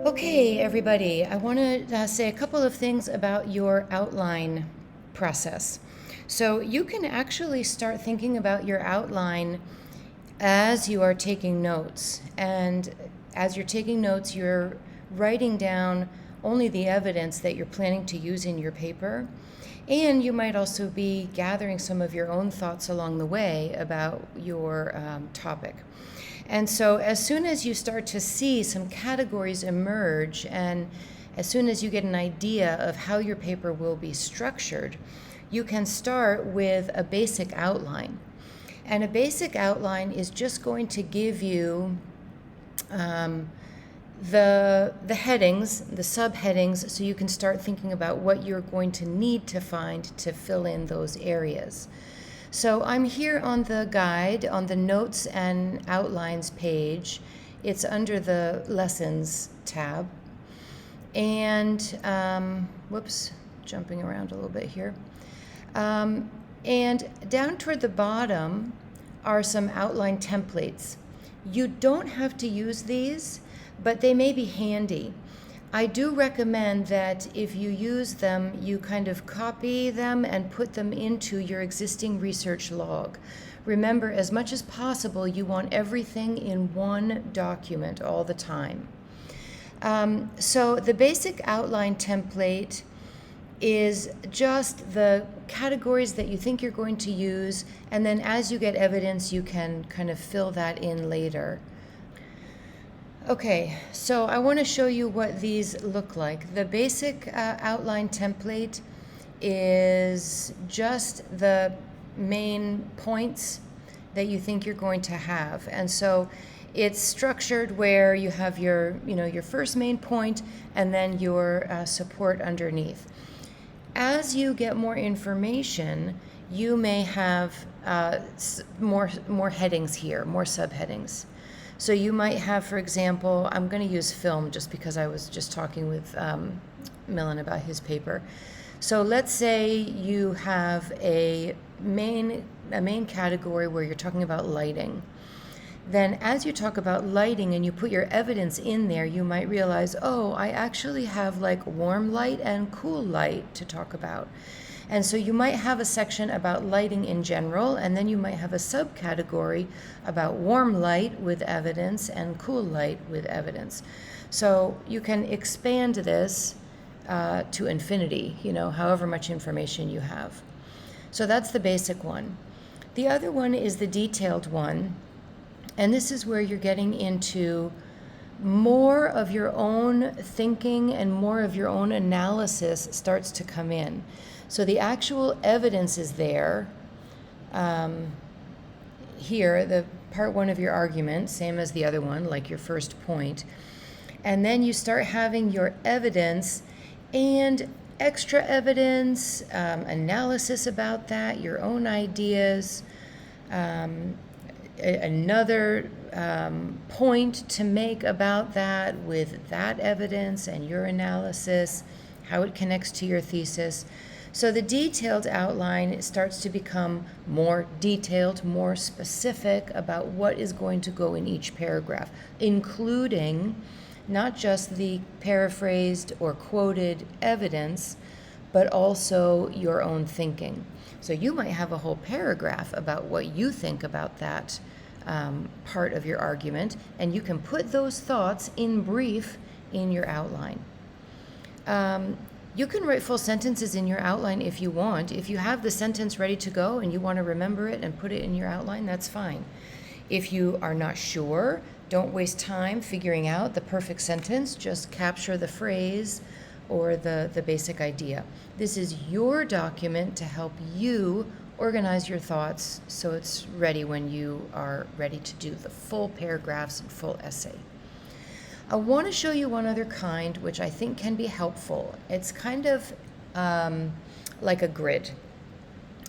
Okay, everybody, I want to say a couple of things about your outline process. So you can actually start thinking about your outline as you are taking notes. And as you're taking notes, you're writing down only the evidence that you're planning to use in your paper. And you might also be gathering some of your own thoughts along the way about your topic. And so as soon as you start to see some categories emerge, and as soon as you get an idea of how your paper will be structured, you can start with a basic outline. And a basic outline is just going to give you the headings, the subheadings, so you can start thinking about what you're going to need to find to fill in those areas. So I'm here on the guide, on the notes and outlines page. It's under the lessons tab. And, whoops, jumping around a little bit here. And down toward the bottom are some outline templates. You don't have to use these, but they may be handy. I do recommend that if you use them, you kind of copy them and put them into your existing research log. Remember, as much as possible, you want everything in one document all the time. So the basic outline template is just the categories that you think you're going to use, and then as you get evidence, you can kind of fill that in later. Okay, so I want to show you what these look like. The basic outline template is just the main points that you think you're going to have. And so it's structured where you have your first main point and then your support underneath. As you get more information, you may have more headings here, more subheadings. So you might have, for example, I'm going to use film just because I was just talking with Millen about his paper. So let's say you have a main category where you're talking about lighting. Then as you talk about lighting and you put your evidence in there, you might realize, oh, I actually have like warm light and cool light to talk about. And so you might have a section about lighting in general, and then you might have a subcategory about warm light with evidence and cool light with evidence. So you can expand this to infinity, however much information you have. So that's the basic one. The other one is the detailed one, and this is where you're getting into more of your own thinking and more of your own analysis starts to come in. So the actual evidence is there. Here, the part one of your argument, same as the other one, like your first point. And then you start having your evidence and extra evidence, analysis about that, your own ideas, another point to make about that with that evidence and your analysis, how it connects to your thesis. So the detailed outline starts to become more detailed, more specific about what is going to go in each paragraph, including not just the paraphrased or quoted evidence, but also your own thinking. So you might have a whole paragraph about what you think about that part of your argument, and you can put those thoughts in brief in your outline. You can write full sentences in your outline if you want. If you have the sentence ready to go and you want to remember it and put it in your outline, that's fine. If you are not sure, don't waste time figuring out the perfect sentence. Just capture the phrase or the basic idea. This is your document to help you organize your thoughts so it's ready when you are ready to do the full paragraphs and full essay. I want to show you one other kind, which I think can be helpful. It's kind of like a grid.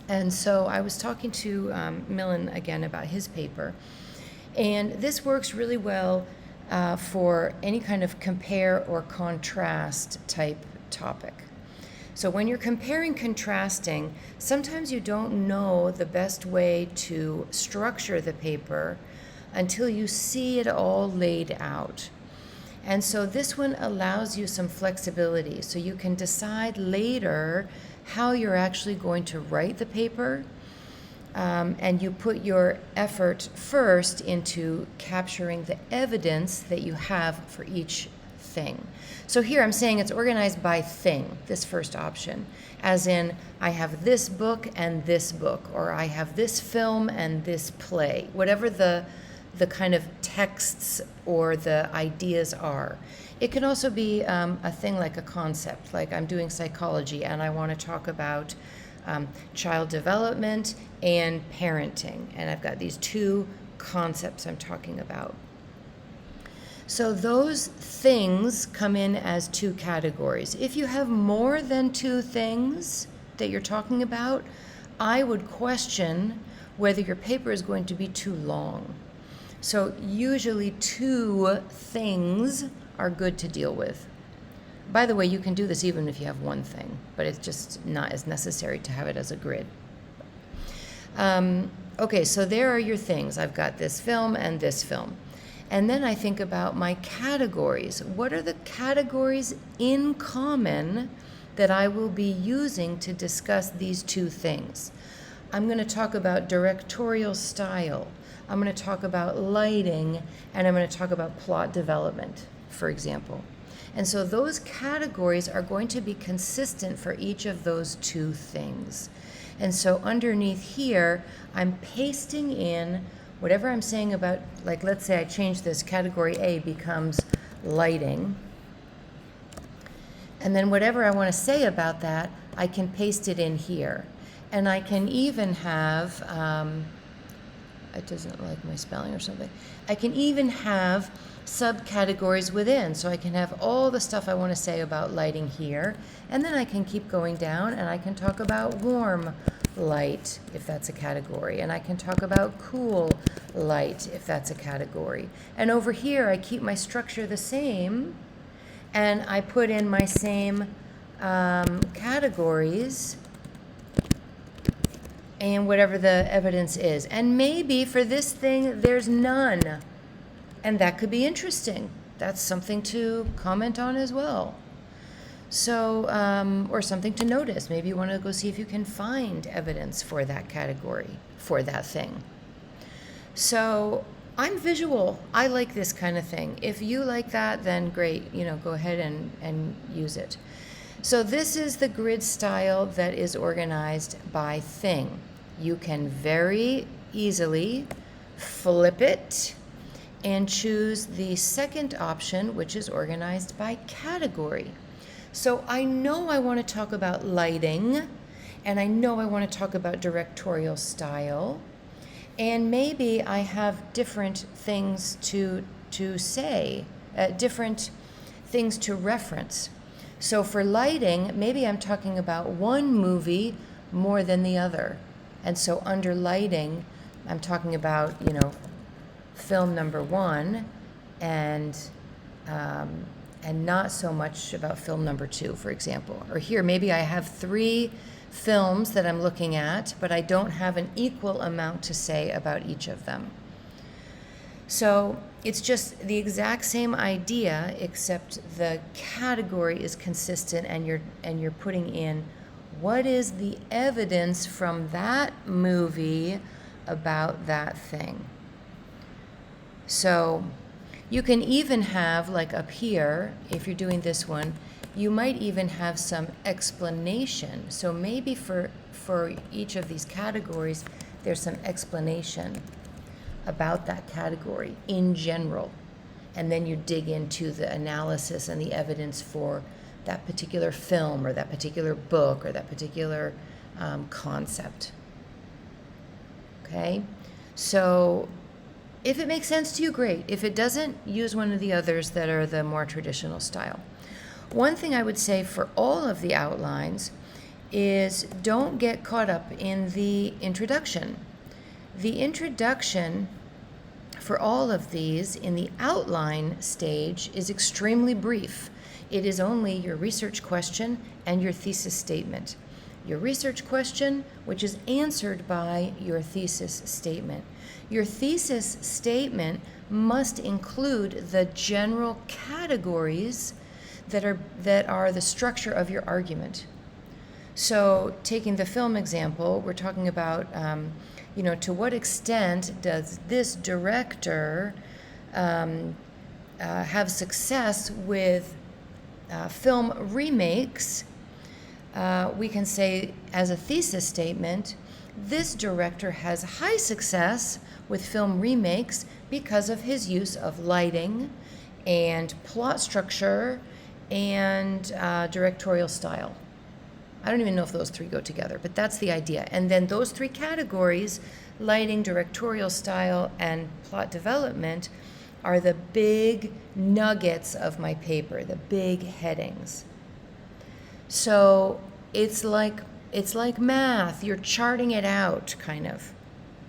And so I was talking to Millen again about his paper. And this works really well for any kind of compare or contrast type topic. So when you're comparing, contrasting, sometimes you don't know the best way to structure the paper until you see it all laid out. And so this one allows you some flexibility, so you can decide later how you're actually going to write the paper, and you put your effort first into capturing the evidence that you have for each thing. So here I'm saying it's organized by thing, this first option, as in I have this book and this book, or I have this film and this play, whatever the kind of texts or the ideas are. It can also be a thing like a concept, like I'm doing psychology and I want to talk about child development and parenting, and I've got these two concepts I'm talking about. So those things come in as two categories. If you have more than two things that you're talking about, I would question whether your paper is going to be too long. So usually two things are good to deal with. By the way, you can do this even if you have one thing, but it's just not as necessary to have it as a grid. Okay, so there are your things. I've got this film and this film. And then I think about my categories. What are the categories in common that I will be using to discuss these two things? I'm going to talk about directorial style. I'm going to talk about lighting, and I'm going to talk about plot development, for example. And so those categories are going to be consistent for each of those two things. And so underneath here, I'm pasting in whatever I'm saying about, like, let's say I change this, category A becomes lighting. And then whatever I want to say about that, I can paste it in here. And I can even have, it doesn't like my spelling or something. I can even have subcategories within. So I can have all the stuff I want to say about lighting here. And then I can keep going down and I can talk about warm light, if that's a category. And I can talk about cool light, if that's a category. And over here, I keep my structure the same. And I put in my same categories and whatever the evidence is. And maybe for this thing, there's none. And that could be interesting. That's something to comment on as well. So, or something to notice. Maybe you want to go see if you can find evidence for that category, for that thing. So I'm visual. I like this kind of thing. If you like that, then great. Go ahead and use it. So this is the grid style that is organized by thing. You can very easily flip it and choose the second option, which is organized by category. So I know I want to talk about lighting, and I know I want to talk about directorial style, and maybe I have different things to say, different things to reference. So for lighting, maybe I'm talking about one movie more than the other. And so under lighting, I'm talking about, film number one and not so much about film number two, for example. Or here, maybe I have 3 films that I'm looking at, but I don't have an equal amount to say about each of them. So it's just the exact same idea, except the category is consistent, and you're putting in what is the evidence from that movie about that thing. So you can even have, like up here, if you're doing this one, you might even have some explanation. So maybe for each of these categories, there's some explanation about that category in general. And then you dig into the analysis and the evidence for that particular film or that particular book or that particular concept. Okay? So if it makes sense to you, great. If it doesn't, use one of the others that are the more traditional style. One thing I would say for all of the outlines is don't get caught up in the introduction. The introduction for all of these in the outline stage is extremely brief. It is only your research question and your thesis statement. Your research question, which is answered by your thesis statement. Your thesis statement must include the general categories that are the structure of your argument. So taking the film example, we're talking about, to what extent does this director have success with film remakes? We can say as a thesis statement, this director has high success with film remakes because of his use of lighting and plot structure and directorial style. I don't even know if those three go together, but that's the idea. And then those three categories, lighting, directorial style, and plot development, are the big nuggets of my paper, the big headings. So it's like math. You're charting it out, kind of.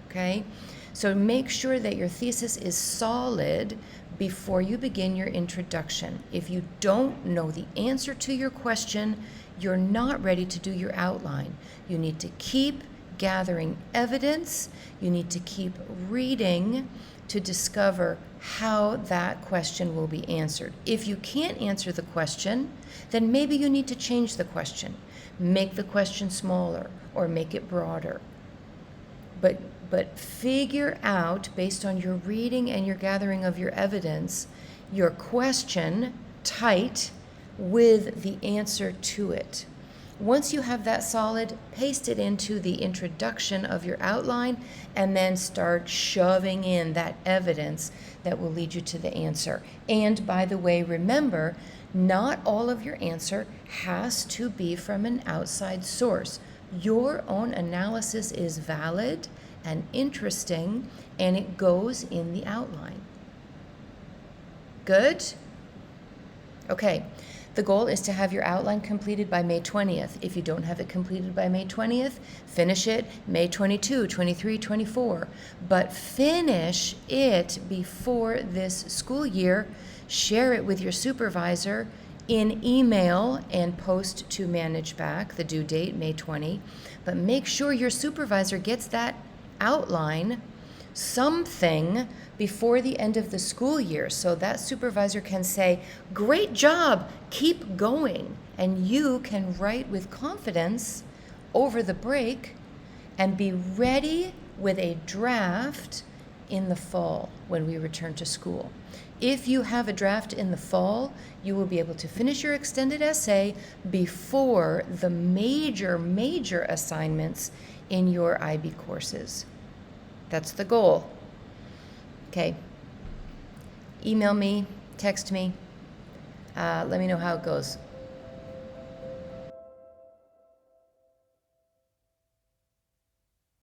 Okay? So make sure that your thesis is solid before you begin your introduction. If you don't know the answer to your question, you're not ready to do your outline. You need to keep gathering evidence. You need to keep reading to discover how that question will be answered. If you can't answer the question, then maybe you need to change the question. Make the question smaller or make it broader. But figure out, based on your reading and your gathering of your evidence, your question tight with the answer to it. Once you have that solid, paste it into the introduction of your outline and then start shoving in that evidence that will lead you to the answer. And by the way, remember, not all of your answer has to be from an outside source. Your own analysis is valid and interesting, and it goes in the outline. Good? Okay. The goal is to have your outline completed by May 20th. If you don't have it completed by May 20th, finish it May 22, 23, 24. But finish it before this school year. Share it with your supervisor in email and post to Manage Back, the due date, May 20. But make sure your supervisor gets that outline, something, before the end of the school year, so that supervisor can say, great job, keep going. And you can write with confidence over the break and be ready with a draft in the fall when we return to school. If you have a draft in the fall, you will be able to finish your extended essay before the major assignments in your IB courses. That's the goal. Okay. Email me, text me. Let me know how it goes.